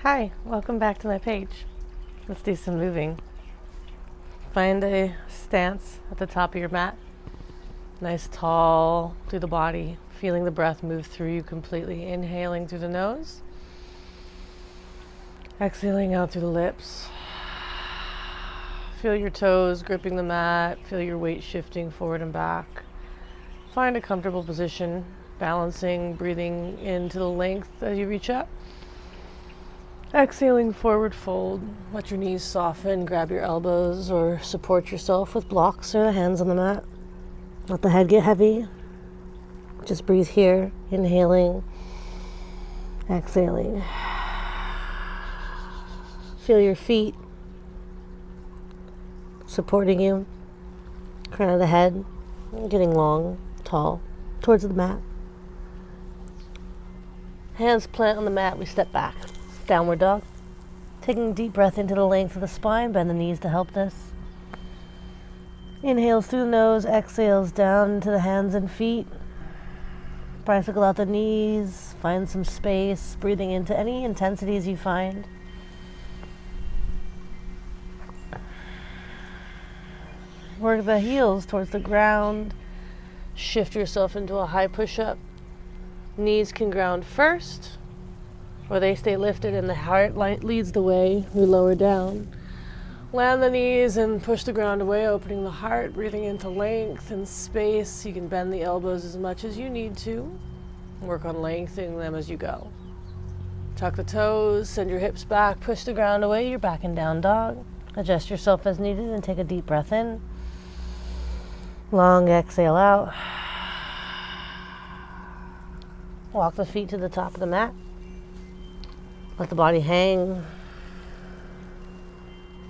Hi, welcome back to my page. Let's do some moving. Find a stance at the top of your mat. Nice tall through the body, feeling the breath move through you completely. Inhaling through the nose, exhaling out through the lips. Feel your toes gripping the mat, feel your weight shifting forward and back. Find a comfortable position, balancing, breathing into the length as you reach up. Exhaling, forward fold. Let your knees soften. Grab your elbows or support yourself with blocks or the hands on the mat. Let the head get heavy. Just breathe here. Inhaling. Exhaling. Feel your feet supporting you. Crown of the head getting long, tall, towards the mat. Hands plant on the mat. We step back. Downward dog. Taking a deep breath into the length of the spine. Bend the knees to help this. Inhales through the nose. Exhales down into the hands and feet. Bicycle out the knees. Find some space. Breathing into any intensities you find. Work the heels towards the ground. Shift yourself into a high push-up. Knees can ground first, or they stay lifted and the heart leads the way. We lower down. Land the knees and push the ground away, opening the heart, breathing into length and space. You can bend the elbows as much as you need to. Work on lengthening them as you go. Tuck the toes, send your hips back, push the ground away. You're back in down dog. Adjust yourself as needed and take a deep breath in. Long exhale out. Walk the feet to the top of the mat. Let the body hang.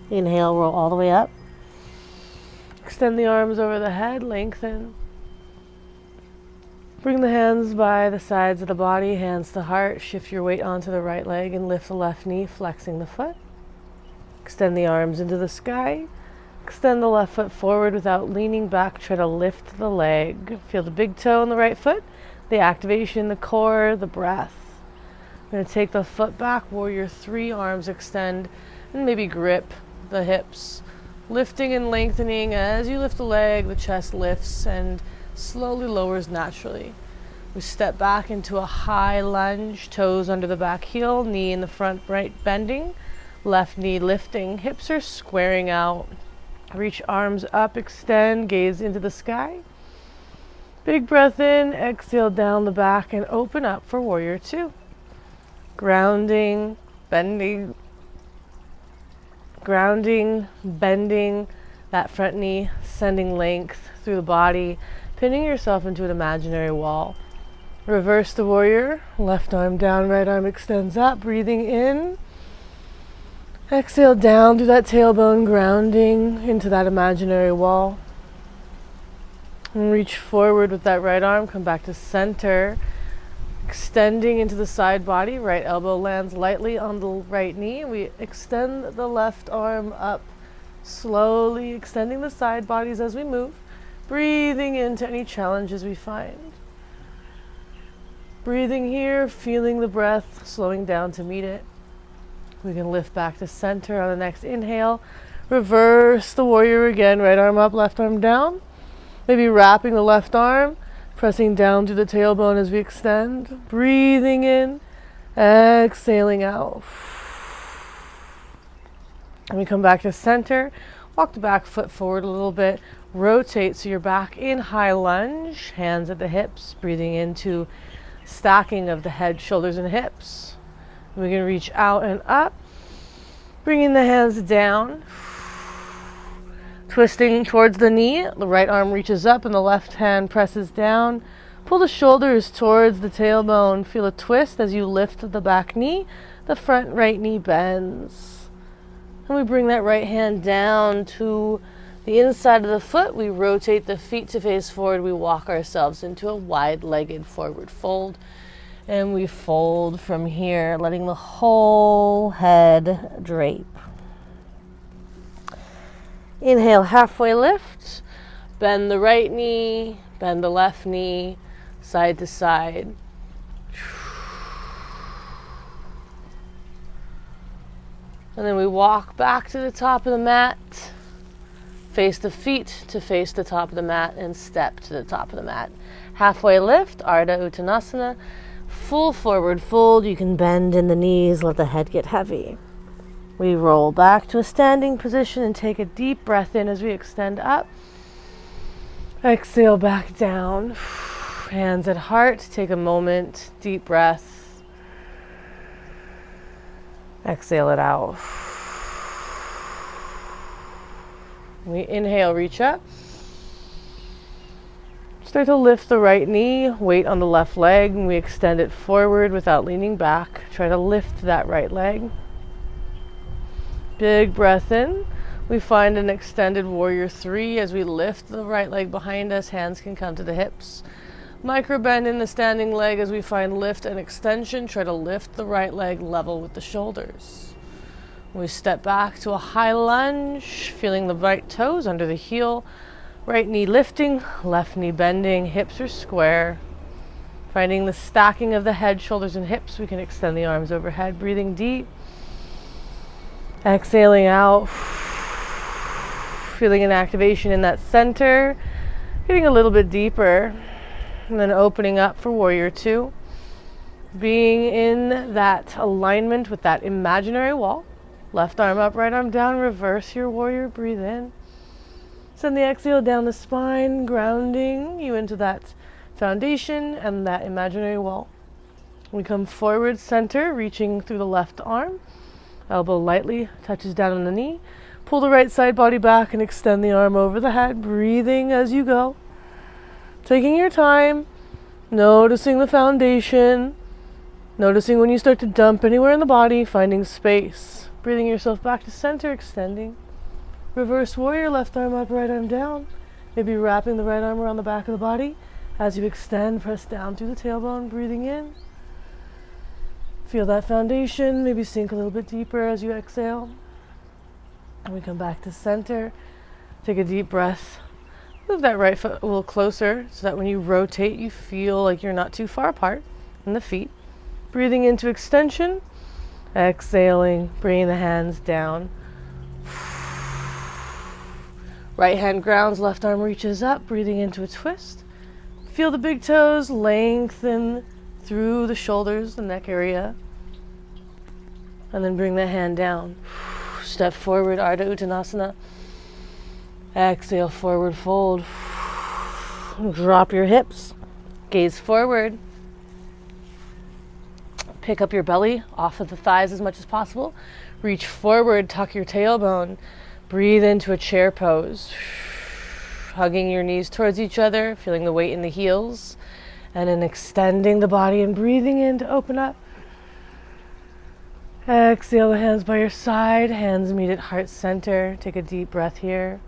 Inhale, roll all the way up. Extend the arms over the head, lengthen. Bring the hands by the sides of the body, hands to heart. Shift your weight onto the right leg and lift the left knee, flexing the foot. Extend the arms into the sky. Extend the left foot forward without leaning back. Try to lift the leg. Feel the big toe on the right foot, the activation, the core, the breath. I'm going to take the foot back, warrior three, arms extend, and maybe grip the hips. Lifting and lengthening. As you lift the leg, the chest lifts and slowly lowers naturally. We step back into a high lunge, toes under the back heel, knee in the front right bending, left knee lifting, hips are squaring out. Reach arms up, extend, gaze into the sky. Big breath in, exhale down the back and open up for warrior two. Grounding, bending, that front knee, sending length through the body, pinning yourself into an imaginary wall. Reverse the warrior, left arm down, right arm extends up, breathing in. Exhale down through that tailbone, grounding into that imaginary wall. And reach forward with that right arm, come back to center. Extending into the side body, right elbow lands lightly on the right knee. We extend the left arm up, slowly extending the side bodies as we move, breathing into any challenges we find. Breathing here, feeling the breath, slowing down to meet it. We can lift back to center on the next inhale. Reverse the warrior again, right arm up, left arm down. Maybe wrapping the left arm, pressing down through the tailbone as we extend. Breathing in, exhaling out. And we come back to center. Walk the back foot forward a little bit. Rotate so you're back in high lunge. Hands at the hips. Breathing into stacking of the head, shoulders, and hips. And we can reach out and up. Bringing the hands down. Twisting towards the knee, the right arm reaches up and the left hand presses down. Pull the shoulders towards the tailbone. Feel a twist as you lift the back knee. The front right knee bends. And we bring that right hand down to the inside of the foot. We rotate the feet to face forward. We walk ourselves into a wide-legged forward fold. And we fold from here, letting the whole head drape. Inhale, halfway lift, bend the right knee, bend the left knee, side to side. And then we walk back to the top of the mat, face the feet to face the top of the mat, and step to the top of the mat. Halfway lift, Ardha Uttanasana. Full forward fold. You can bend in the knees, let the head get heavy. We roll back to a standing position and take a deep breath in as we extend up. Exhale back down. Hands at heart. Take a moment. Deep breath. Exhale it out. We inhale, reach up. Start to lift the right knee, weight on the left leg, and we extend it forward without leaning back. Try to lift that right leg. Big breath in. We find an extended warrior 3 as we lift the right leg behind us. Hands can come to the hips. Micro bend in the standing leg as we find lift and extension. Try to lift the right leg level with the shoulders. We step back to a high lunge, feeling the right toes under the heel. Right knee lifting, left knee bending, hips are square. Finding the stacking of the head, shoulders, and hips, we can extend the arms overhead. Breathing deep. Exhaling out. Feeling an activation in that center. Getting a little bit deeper. And then opening up for warrior 2. Being in that alignment with that imaginary wall. Left arm up, right arm down. Reverse your warrior. Breathe in. Send the exhale down the spine, grounding you into that foundation and that imaginary wall. We come forward, center, reaching through the left arm. Elbow lightly touches down on the knee. Pull the right side body back and extend the arm over the head, breathing as you go. Taking your time, noticing the foundation, noticing when you start to dump anywhere in the body, finding space. Breathing yourself back to center, extending. Reverse warrior, left arm up, right arm down. Maybe wrapping the right arm around the back of the body. As you extend, press down through the tailbone, breathing in. Feel that foundation, maybe sink a little bit deeper as you exhale. And we come back to center. Take a deep breath. Move that right foot a little closer so that when you rotate, you feel like you're not too far apart in the feet. Breathing into extension. Exhaling, bringing the hands down. Right hand grounds, left arm reaches up, breathing into a twist. Feel the big toes lengthen through the shoulders, the neck area. And then bring the hand down. Step forward, Ardha Uttanasana. Exhale, forward fold. Drop your hips. Gaze forward. Pick up your belly off of the thighs as much as possible. Reach forward, tuck your tailbone. Breathe into a chair pose. Hugging your knees towards each other, feeling the weight in the heels. And then extending the body and breathing in to open up. Exhale the hands by your side. Hands meet at heart center. Take a deep breath here.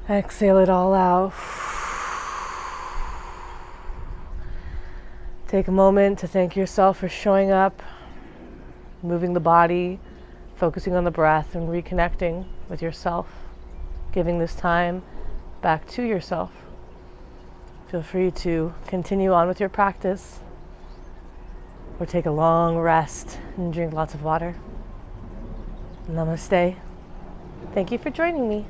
Exhale it all out. Take a moment to thank yourself for showing up, moving the body, focusing on the breath, and reconnecting with yourself, giving this time back to yourself. Feel free to continue on with your practice or take a long rest and drink lots of water. Namaste. Thank you for joining me.